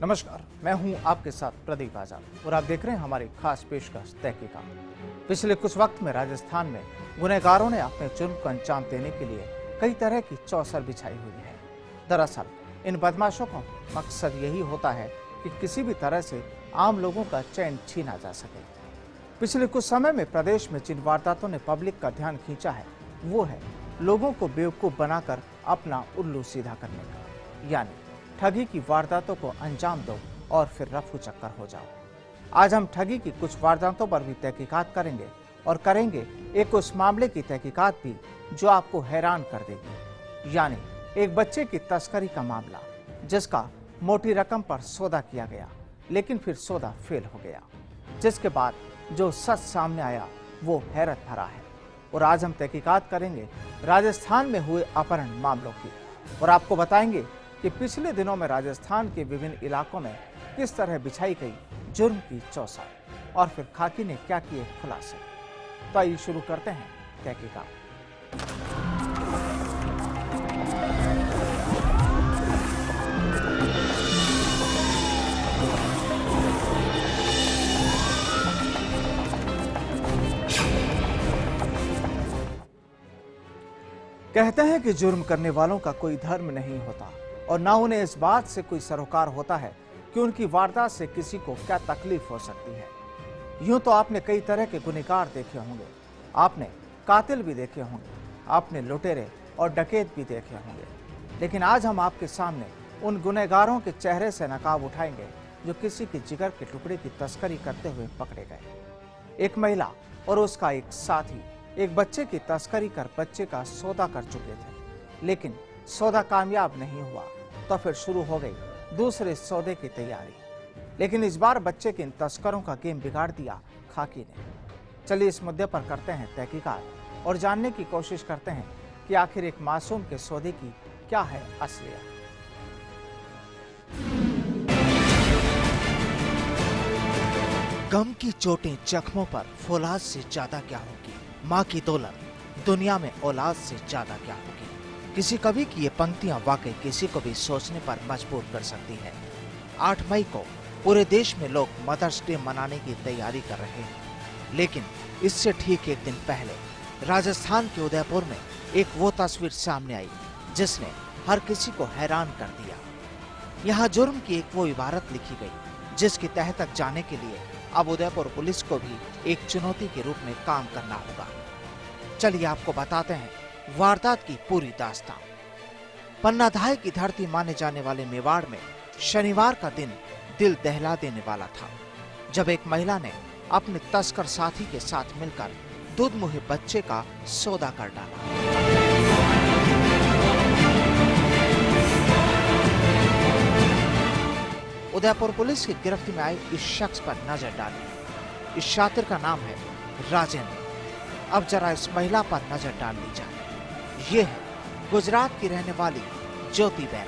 नमस्कार, मैं हूं आपके साथ प्रदीप आजाद और आप देख रहे हैं हमारी खास पेशकश तहकीकात। पिछले कुछ वक्त में राजस्थान में गुनहगारों ने अपने जुर्म को अंजाम देने के लिए कई तरह की चौसर बिछाई हुई है। दरअसल इन बदमाशों का मकसद यही होता है कि किसी भी तरह से आम लोगों का चैन छीना जा सके। पिछले कुछ समय में प्रदेश में जिन वारदातों ने पब्लिक का ध्यान खींचा है वो है लोगों को बेवकूफ बनाकर अपना उल्लू सीधा करने का, यानी ठगी की वारदातों को अंजाम दो और फिर रफू चक्कर हो जाओ। आज हम ठगी की कुछ वारदातों पर भी तहकीकात करेंगे और करेंगे एक उस मामले की तहकीकात भी जो आपको हैरान कर देगी, यानी एक बच्चे की तस्करी का मामला जिसका मोटी रकम पर सौदा किया गया लेकिन फिर सौदा फेल हो गया, जिसके बाद जो सच सामने आया वो हैरत भरा है। और आज हम तहकीकात करेंगे राजस्थान में हुए अपहरण मामलों की और आपको बताएंगे कि पिछले दिनों में राजस्थान के विभिन्न इलाकों में किस तरह बिछाई गई जुर्म की चौसर और फिर खाकी ने क्या किए खुलासे। तो आइए शुरू करते हैं तहकीकात। कहते हैं कि जुर्म करने वालों का कोई धर्म नहीं होता और ना उन्हें इस बात से कोई सरोकार होता है कि उनकी वारदात से किसी को क्या तकलीफ हो सकती है। यूं तो आपने कई तरह के गुनहगार देखे होंगे, आपने कातिल भी देखे होंगे, आपने लुटेरे और डकैत भी देखे होंगे, लेकिन आज हम आपके सामने उन गुनहगारों के चेहरे से नकाब उठाएंगे जो किसी के जिगर के टुकड़े की तस्करी करते हुए पकड़े गए। एक महिला और उसका एक साथी एक बच्चे की तस्करी कर बच्चे का सौदा कर चुके थे, लेकिन सौदा कामयाब नहीं हुआ तो फिर शुरू हो गई दूसरे सौदे की तैयारी। लेकिन इस बार बच्चे के इन तस्करों का गेम बिगाड़ दिया खाकी ने। चलिए इस मुद्दे पर करते हैं तहकीकात और जानने की कोशिश करते हैं कि आखिर एक मासूम के सौदे की क्या है असलियत। गम की चोटें जख्मों पर फौलाद से ज्यादा क्या होगी, माँ की दौलत दुनिया में औलाद से ज्यादा क्या होगी। किसी कवि की ये पंक्तियां वाकई किसी को भी सोचने पर मजबूर कर सकती है। 8 मई को पूरे देश में लोग मदर्स डे मनाने की तैयारी कर रहे हैं, लेकिन इससे ठीक एक दिन पहले राजस्थान के उदयपुर में एक वो तस्वीर सामने आई जिसने हर किसी को हैरान कर दिया। यहाँ जुर्म की एक वो इबारत लिखी गई जिसकी तह तक जाने के लिए अब उदयपुर पुलिस को भी एक चुनौती के रूप में काम करना होगा। चलिए आपको बताते हैं वारदात की पूरी दास्तान। पन्नाधाय की धरती माने जाने वाले मेवाड़ में शनिवार का दिन दिल दहला देने वाला था, जब एक महिला ने अपने तस्कर साथी के साथ मिलकर दूधमुहे बच्चे का सौदा कर डाला। उदयपुर पुलिस की गिरफ्त में आए इस शख्स पर नजर डाली। इस शातिर का नाम है राजेंद्र। अब जरा इस महिला पर नजर डाल ली जाए। ये है गुजरात की रहने वाली ज्योति बहन।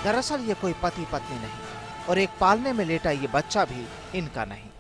दरअसल ये कोई पति पत्नी नहीं और एक पालने में लेटा ये बच्चा भी इनका नहीं।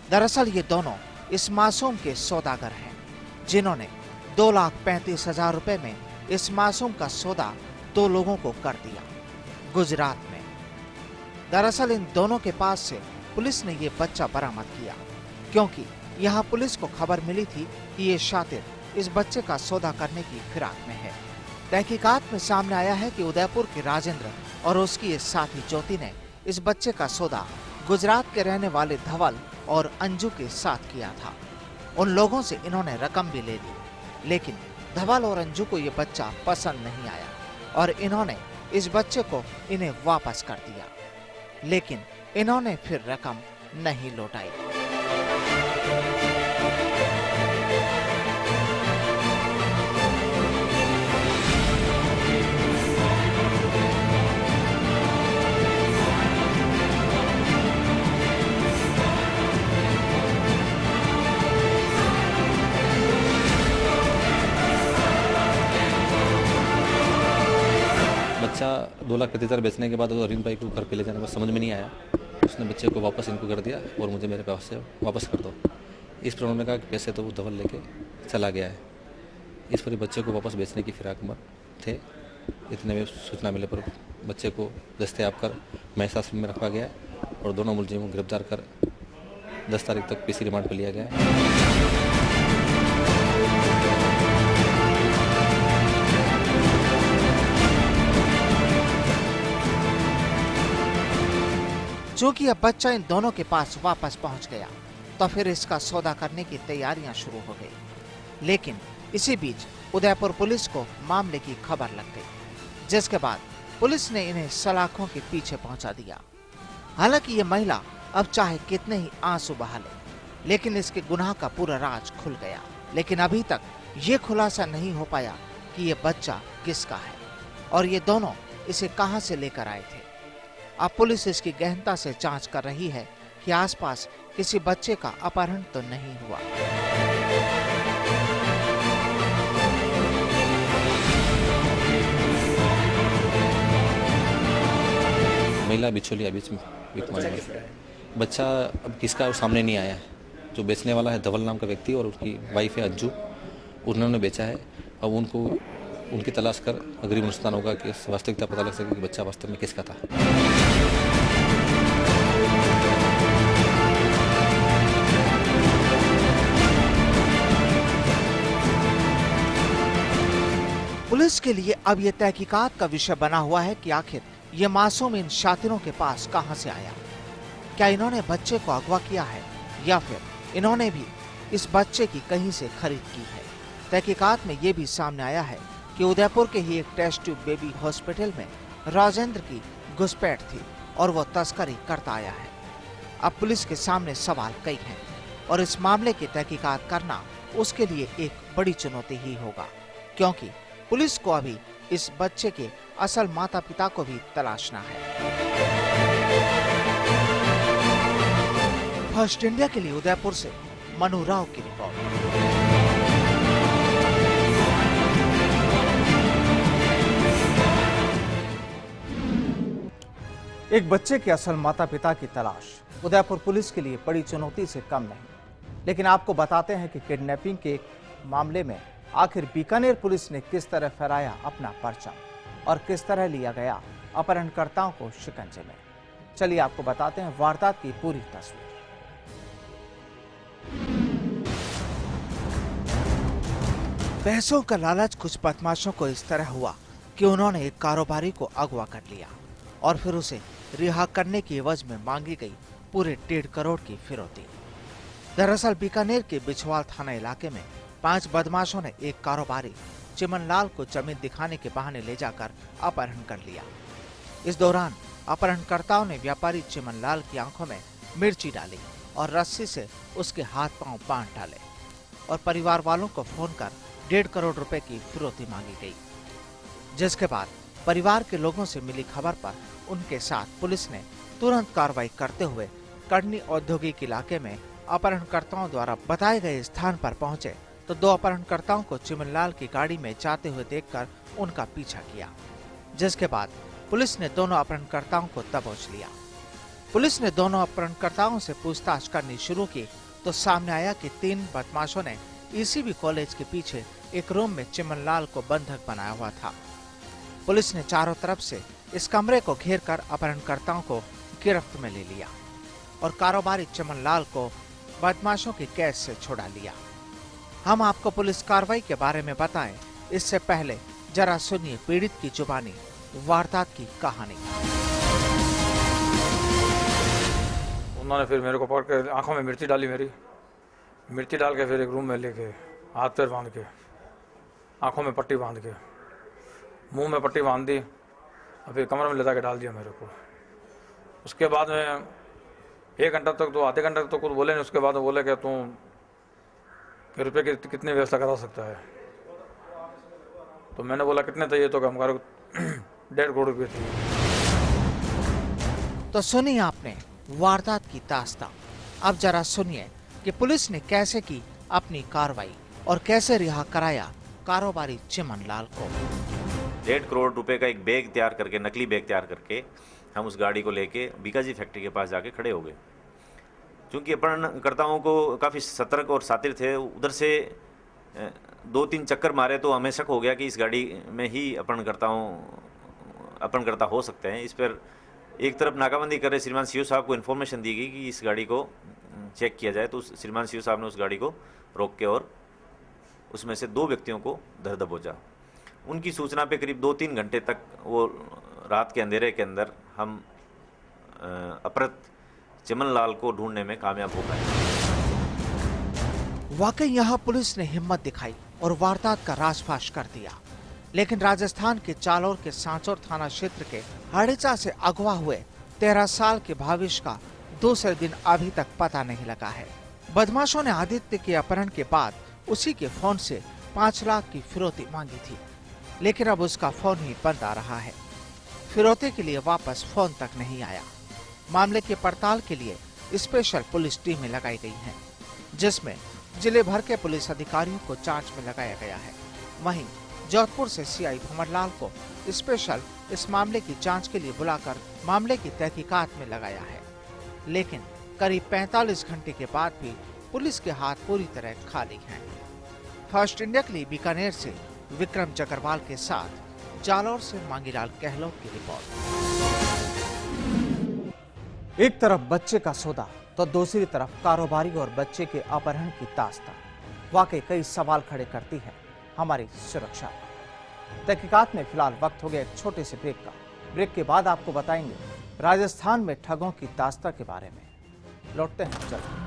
दरअसल ये दोनों इस मासूम के सौदागर हैं जिन्होंने 2,35,000 रुपए में इस मासूम का सौदा 2 लोगों को कर दिया गुजरात में। दरअसल इन दोनों के पास से पुलिस ने ये बच्चा बरामद किया क्योंकि यहाँ पुलिस को खबर मिली थी कि ये शातिर इस बच्चे का सौदा करने की फिराक में है। तहकीकात में सामने आया है कि उदयपुर के राजेंद्र और उसकी ये साथी ज्योति ने इस बच्चे का सौदा गुजरात के रहने वाले धवल और अंजू के साथ किया था। उन लोगों से इन्होंने रकम भी ले ली, लेकिन धवल और अंजू को ये बच्चा पसंद नहीं आया और इन्होंने इस बच्चे को इन्हें वापस कर दिया, लेकिन इन्होंने फिर रकम नहीं लौटाई। बच्चा 2,35,000 बेचने के बाद वो अरविंद भाई को घर पे ले जाने का समझ में नहीं आया। उसने बच्चे को वापस इनको कर दिया और मुझे मेरे पास से वापस कर दो। इस पर उन्होंने कहा कि पैसे तो वो धवल लेके चला गया है। इस पर बच्चे को वापस बेचने की फिराक में थे। इतने में सूचना मिले पर बच्चे को दस्तयाब कर महस आश्रम में रखा गया है और दोनों मुलजिमों को गिरफ्तार कर 10 तारीख तक पीसी रिमांड पर लिया गया है। चूंकि अब बच्चा इन दोनों के पास वापस पहुंच गया तो फिर इसका सौदा करने की तैयारियां शुरू हो गई। लेकिन इसी बीच उदयपुर पुलिस को मामले की खबर लग गई, जिसके बाद पुलिस ने इन्हें सलाखों के पीछे पहुंचा दिया। हालांकि ये महिला अब चाहे कितने ही आंसू बहा ले, लेकिन इसके गुनाह का पूरा राज खुल गया। लेकिन अभी तक ये खुलासा नहीं हो पाया कि ये बच्चा किसका है और ये दोनों इसे कहां से लेकर आए थे। अब पुलिस इसकी गहनता से जांच कर रही है कि आसपास किसी बच्चे का अपहरण तो नहीं हुआ। महिला बिछोलिया बीच में बच्चा अब किसका वो सामने नहीं आया है। जो बेचने वाला है धवल नाम का व्यक्ति और उसकी वाइफ है अज्जू, उन्होंने बेचा है। अब उनको उनकी तलाश कर अग्रिम अनुसंधान होगा कि वास्तविकता पता लग सके कि बच्चा वास्तव में किसका था। पुलिस के लिए अब यह तहकीकात का विषय बना हुआ है कि आखिर ये मासूम इन शातिरों के पास कहां से आया। क्या इन्होंने बच्चे को अगवा किया है या फिर इन्होंने भी इस बच्चे की कहीं से खरीद की है। तहकीकात में ये भी सामने आया है कि उदयपुर के ही एक टेस्ट ट्यूब बेबी हॉस्पिटल में राजेंद्र की घुसपैठ थी और वो तस्करी करता आया है। अब पुलिस के सामने सवाल कई हैं और इस मामले की तहकीकात करना उसके लिए एक बड़ी चुनौती ही होगा, क्योंकि पुलिस को अभी इस बच्चे के असल माता पिता को भी तलाशना है। फर्स्ट इंडिया के लिए उदयपुर से मनु राव की रिपोर्ट। एक बच्चे के असल माता पिता की तलाश उदयपुर पुलिस के लिए बड़ी चुनौती से कम नहीं। लेकिन आपको बताते हैं कि किडनैपिंग के एक मामले में आखिर बीकानेर पुलिस ने किस तरह फहराया अपना परचम और किस तरह लिया गया अपहरणकर्ताओं को शिकंजे में। चलिए आपको बताते हैं वारदात की पूरी तस्वीर। पैसों का लालच कुछ बदमाशों को इस तरह हुआ कि उन्होंने एक कारोबारी को अगवा कर लिया और फिर उसे रिहा करने की एवज में मांगी गई पूरे 1.5 करोड़ की फिरौती। दरअसल बीकानेर के बिछवाल थाना इलाके में 5 बदमाशों ने एक कारोबारी चिमनलाल को जमीन दिखाने के बहाने ले जाकर अपहरण कर लिया। इस दौरान अपहरणकर्ताओं ने व्यापारी चिमनलाल की आंखों में मिर्ची डाली और रस्सी से उसके हाथ पांव बांध डाले और परिवार वालों को फोन कर 1.5 करोड़ रुपए की फिरौती मांगी गई। जिसके बाद परिवार के लोगों से मिली खबर पर उनके साथ पुलिस ने तुरंत कार्रवाई करते हुए कड़नी औद्योगिक इलाके में अपहरणकर्ताओं द्वारा बताए गए स्थान पर पहुंचे तो 2 अपहरणकर्ताओं को चिमनलाल की गाड़ी में जाते हुए देखकर उनका पीछा किया। जिसके बाद पुलिस ने दोनों अपहरणकर्ताओं को दबोच लिया। पुलिस ने दोनों अपहरणकर्ताओं से पूछताछ करनी शुरू की तो सामने आया कि 3 बदमाशों ने ईसीबी कॉलेज के पीछे एक रूम में चिमनलाल को बंधक बनाया हुआ था। पुलिस ने चारों तरफ से इस कमरे को घेरकर अपहरणकर्ताओं को गिरफ्त में ले लिया और कारोबारी चिमनलाल को बदमाशों की कैद से छुड़ा लिया। हम आपको पुलिस कार्रवाई के बारे में बताएं, इससे पहले जरा सुनिए पीड़ित की जुबानी वारदात की कहानी। उन्होंने फिर मेरे को पकड़ के आंखों में मिर्ची डाली, मेरी मिर्ची डाल के फिर एक रूम में लेके हाथ पैर बांध के आंखों में पट्टी बांध के मुंह में पट्टी बांध दी और फिर कमरे में ले जाके डाल दिया मेरे को। उसके बाद में 1 घंटा तक तो आधे घंटे तक तो कुछ बोले नहीं। उसके बाद बोले कि तू फिर रुपये की कितनी व्यवस्था करा सकता है। तो मैंने बोला कितने चाहिए, तो हमारे को 1.5 करोड़ रुपये थे। तो सुनिए आपने वारदात की दास्तां। अब जरा सुनिए कि पुलिस ने कैसे की अपनी कार्रवाई और कैसे रिहा कराया कारोबारी चिमनलाल को। 1.5 करोड़ रुपए का एक बैग तैयार करके, नकली बैग तैयार करके हम उस गाड़ी को लेके बीकाजी फैक्ट्री के पास जाके खड़े हो गए। क्योंकि अपहरणकर्ताओं को काफ़ी सतर्क और सातिर थे, उधर से 2-3 चक्कर मारे तो हमें शक हो गया कि इस गाड़ी में ही अपहरणकर्ता हो सकते हैं। इस पर एक तरफ नाकाबंदी कर रहे श्रीमान सीओ साहब को इन्फॉर्मेशन दी गई कि इस गाड़ी को चेक किया जाए, तो श्रीमान सीओ साहब ने उस गाड़ी को रोक के और उसमें से 2 व्यक्तियों को धर दबोचा। उनकी सूचना पे करीब 2-3 घंटे तक वो रात के अंधेरे के अंदर हम अपहृत चमनलाल को ढूंढने में कामयाब हो पाए। वाकई यहाँ पुलिस ने हिम्मत दिखाई और वारदात का राजफाश कर दिया, लेकिन राजस्थान के जालौर के सांचौर थाना क्षेत्र के हड़ीचा से अगवा हुए 13 साल के भाविश का दूसरे दिन अभी तक पता नहीं लगा है। बदमाशों ने आदित्य के अपहरण के बाद उसी के फोन से 5 लाख की फिरौती मांगी थी, लेकिन अब उसका फोन ही बंद आ रहा है। फिरौती के लिए वापस फोन तक नहीं आया। मामले की पड़ताल के लिए स्पेशल पुलिस टीमें लगाई गई हैं, जिसमें जिले भर के पुलिस अधिकारियों को जांच में लगाया गया है। वहीं जोधपुर से सीआई भंवरलाल को स्पेशल इस मामले की जांच के लिए बुलाकर मामले की तहकीकात में लगाया है, लेकिन करीब 45 घंटे के बाद भी पुलिस के हाथ पूरी तरह खाली हैं। फर्स्ट इंडिया के लिए बीकानेर से विक्रम जगरवाल के साथ जालौर से मांगीलाल गहलोत की रिपोर्ट। एक तरफ बच्चे का सौदा तो दूसरी तरफ कारोबारी और बच्चे के अपहरण की दास्तान वाकई कई सवाल खड़े करती है हमारी सुरक्षा। तहकीकात में फिलहाल वक्त हो गया एक छोटे से ब्रेक का। ब्रेक के बाद आपको बताएंगे राजस्थान में ठगों की दास्तान के बारे में। लौटते हैं जल्द।